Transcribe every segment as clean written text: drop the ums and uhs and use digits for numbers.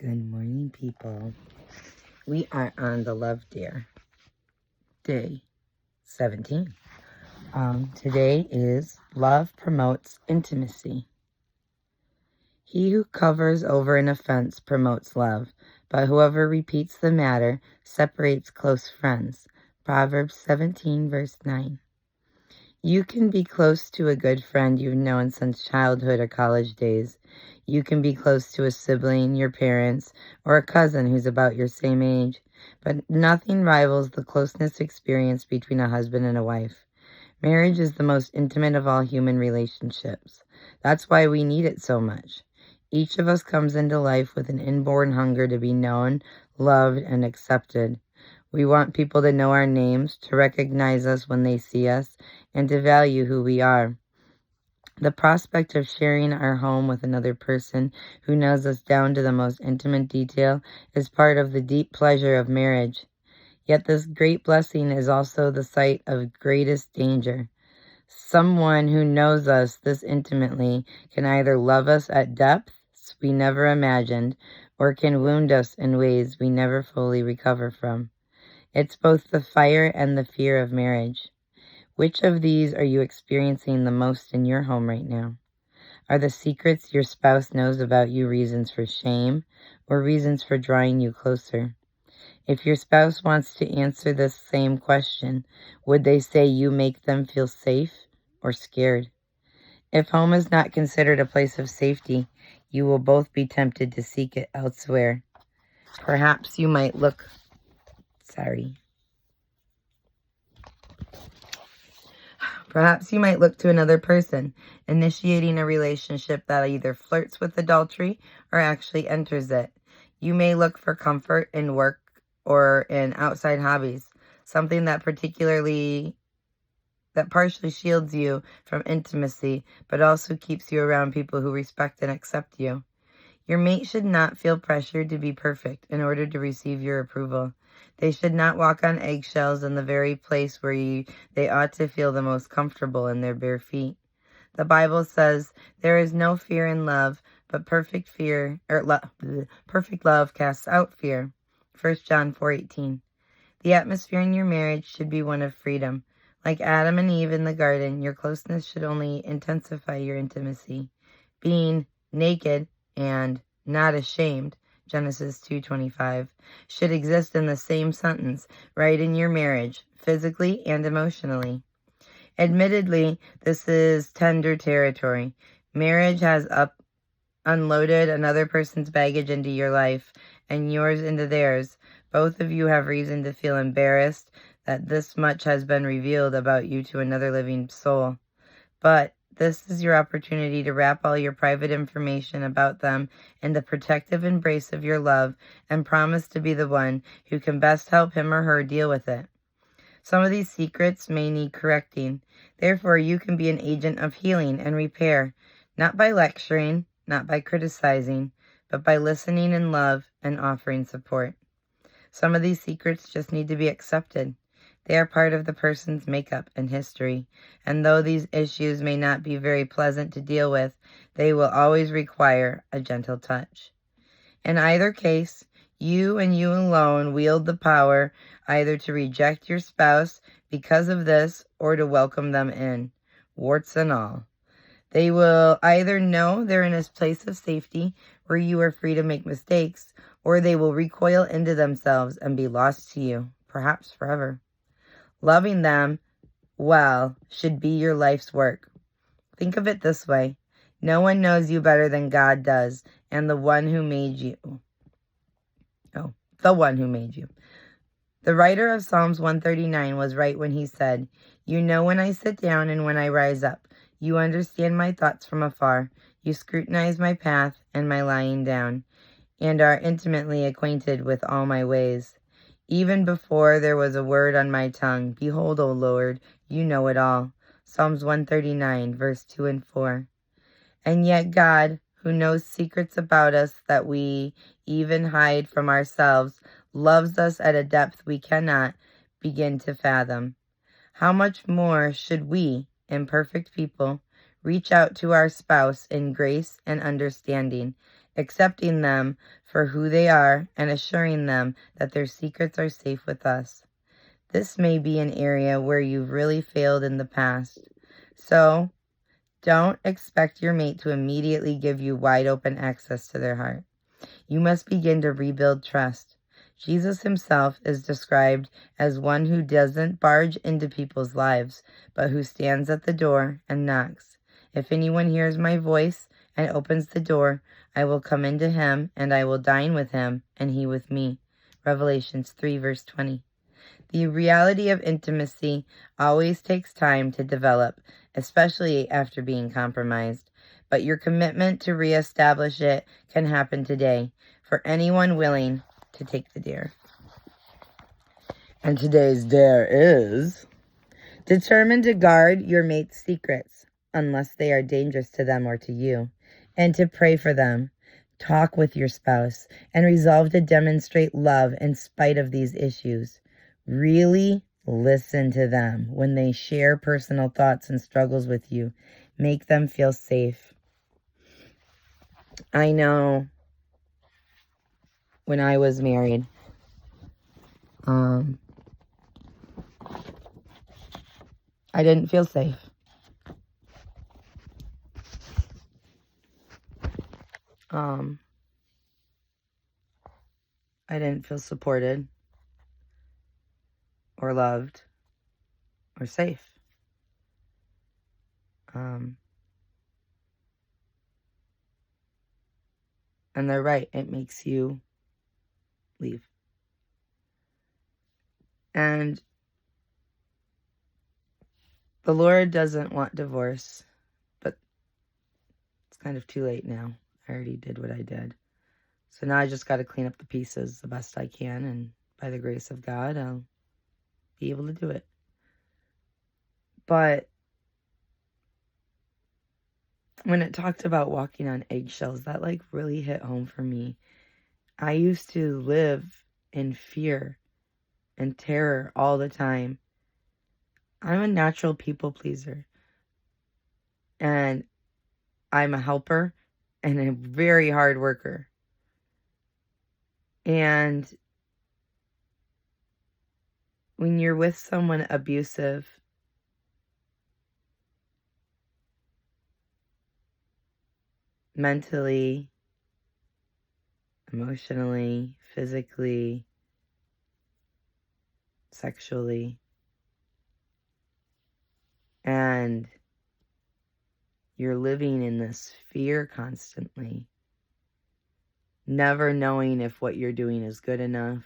Good morning, people. We are on the Love Dare, day 17. Today is Love Promotes Intimacy. He who covers over an offense promotes love, but whoever repeats the matter separates close friends. Proverbs 17, verse 9. You can be close to a good friend you've known since childhood or college days. You can be close to a sibling, your parents, or a cousin who's about your same age. But nothing rivals the closeness experienced between a husband and a wife. Marriage is the most intimate of all human relationships. That's why we need it so much. Each of us comes into life with an inborn hunger to be known, loved, and accepted. We want people to know our names, to recognize us when they see us, and to value who we are. The prospect of sharing our home with another person who knows us down to the most intimate detail is part of the deep pleasure of marriage. Yet this great blessing is also the site of greatest danger. Someone who knows us this intimately can either love us at depths we never imagined, or can wound us in ways we never fully recover from. It's both the fire and the fear of marriage. Which of these are you experiencing the most in your home right now? Are the secrets your spouse knows about you reasons for shame or reasons for drawing you closer? If your spouse wants to answer this same question, would they say you make them feel safe or scared? If home is not considered a place of safety, you will both be tempted to seek it elsewhere. Perhaps you might look to another person, initiating a relationship that either flirts with adultery or actually enters it. You may look for comfort in work or in outside hobbies, something that partially shields you from intimacy, but also keeps you around people who respect and accept you. Your mate should not feel pressured to be perfect in order to receive your approval. They should not walk on eggshells in the very place where they ought to feel the most comfortable in their bare feet. The Bible says, "There is no fear in love, but perfect love casts out fear." 1 John 4:18. The atmosphere in your marriage should be one of freedom. Like Adam and Eve in the garden, your closeness should only intensify your intimacy. Being naked and not ashamed, Genesis 2:25, should exist in the same sentence, right in your marriage, physically and emotionally. Admittedly, this is tender territory. Marriage has unloaded another person's baggage into your life and yours into theirs. Both of you have reason to feel embarrassed that this much has been revealed about you to another living soul. But this is your opportunity to wrap all your private information about them in the protective embrace of your love and promise to be the one who can best help him or her deal with it. Some of these secrets may need correcting. Therefore, you can be an agent of healing and repair, not by lecturing, not by criticizing, but by listening in love and offering support. Some of these secrets just need to be accepted. They are part of the person's makeup and history, and though these issues may not be very pleasant to deal with, they will always require a gentle touch. In either case, you and you alone wield the power either to reject your spouse because of this or to welcome them in, warts and all. They will either know they're in a place of safety where you are free to make mistakes, or they will recoil into themselves and be lost to you, perhaps forever. Loving them well should be your life's work. Think of it this way. No one knows you better than God does, and the one who made you. The writer of Psalms 139 was right when he said, "You know when I sit down and when I rise up. You understand my thoughts from afar. You scrutinize my path and my lying down, and are intimately acquainted with all my ways. Even before there was a word on my tongue, behold, O Lord, you know it all." Psalms 139, verse 2 and 4. And yet God, who knows secrets about us that we even hide from ourselves, loves us at a depth we cannot begin to fathom. How much more should we, imperfect people, reach out to our spouse in grace and understanding, accepting them for who they are and assuring them that their secrets are safe with us. This may be an area where you've really failed in the past. So, don't expect your mate to immediately give you wide open access to their heart. You must begin to rebuild trust. Jesus himself is described as one who doesn't barge into people's lives, but who stands at the door and knocks. If anyone hears my voice and opens the door, I will come into him, and I will dine with him, and he with me. Revelations 3, verse 20. The reality of intimacy always takes time to develop, especially after being compromised. But your commitment to reestablish it can happen today for anyone willing to take the dare. And today's dare is: determine to guard your mate's secrets, unless they are dangerous to them or to you, and to pray for them. Talk with your spouse and resolve to demonstrate love in spite of these issues. Really listen to them when they share personal thoughts and struggles with you. Make them feel safe. I know when I was married, I didn't feel safe. I didn't feel supported or loved or safe. And they're right. It makes you leave. And the Lord doesn't want divorce, but it's kind of too late now. I already did what I did. So now I just got to clean up the pieces the best I can, and by the grace of God, I'll be able to do it. But when it talked about walking on eggshells, that like really hit home for me. I used to live in fear and terror all the time. I'm a natural people pleaser, and I'm a helper and a very hard worker. And when you're with someone abusive, mentally, emotionally, physically, sexually, and you're living in this fear constantly, never knowing if what you're doing is good enough,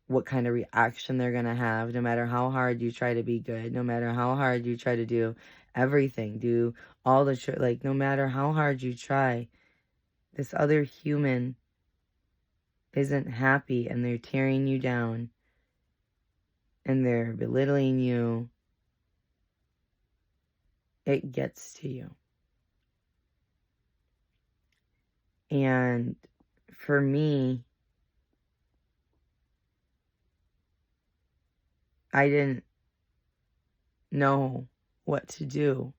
what kind of reaction they're going to have, no matter how hard you try to be good, no matter how hard you try to do everything, do all the, no matter how hard you try, this other human isn't happy, and they're tearing you down, and they're belittling you. It gets to you. And for me, I didn't know what to do.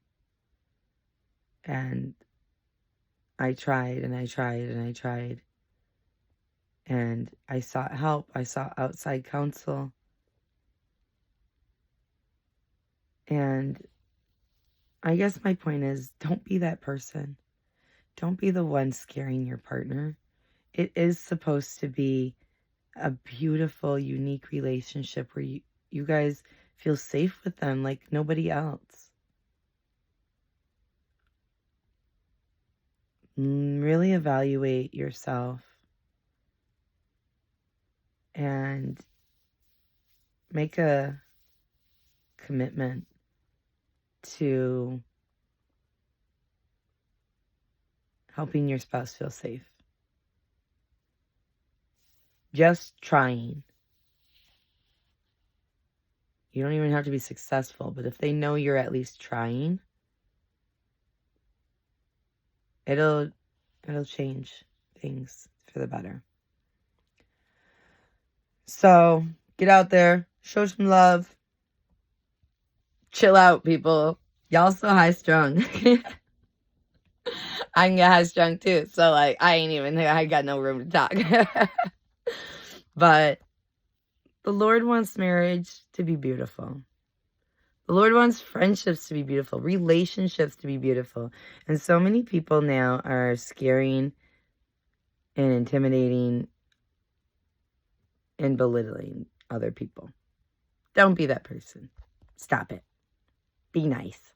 And I tried and I tried and I tried. And I sought help. I sought outside counsel. And I guess my point is, don't be that person. Don't be the one scaring your partner. It is supposed to be a beautiful, unique relationship where you guys feel safe with them like nobody else. Really evaluate yourself and make a commitment to helping your spouse feel safe. Just trying. You don't even have to be successful, but if they know you're at least trying, it'll change things for the better. So, get out there, show some love, chill out, people. Y'all so high strung. I can get high strung too. So like I got no room to talk. But the Lord wants marriage to be beautiful. The Lord wants friendships to be beautiful, relationships to be beautiful. And so many people now are scaring and intimidating and belittling other people. Don't be that person. Stop it. Be nice.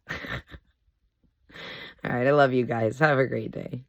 All right, I love you guys. Have a great day.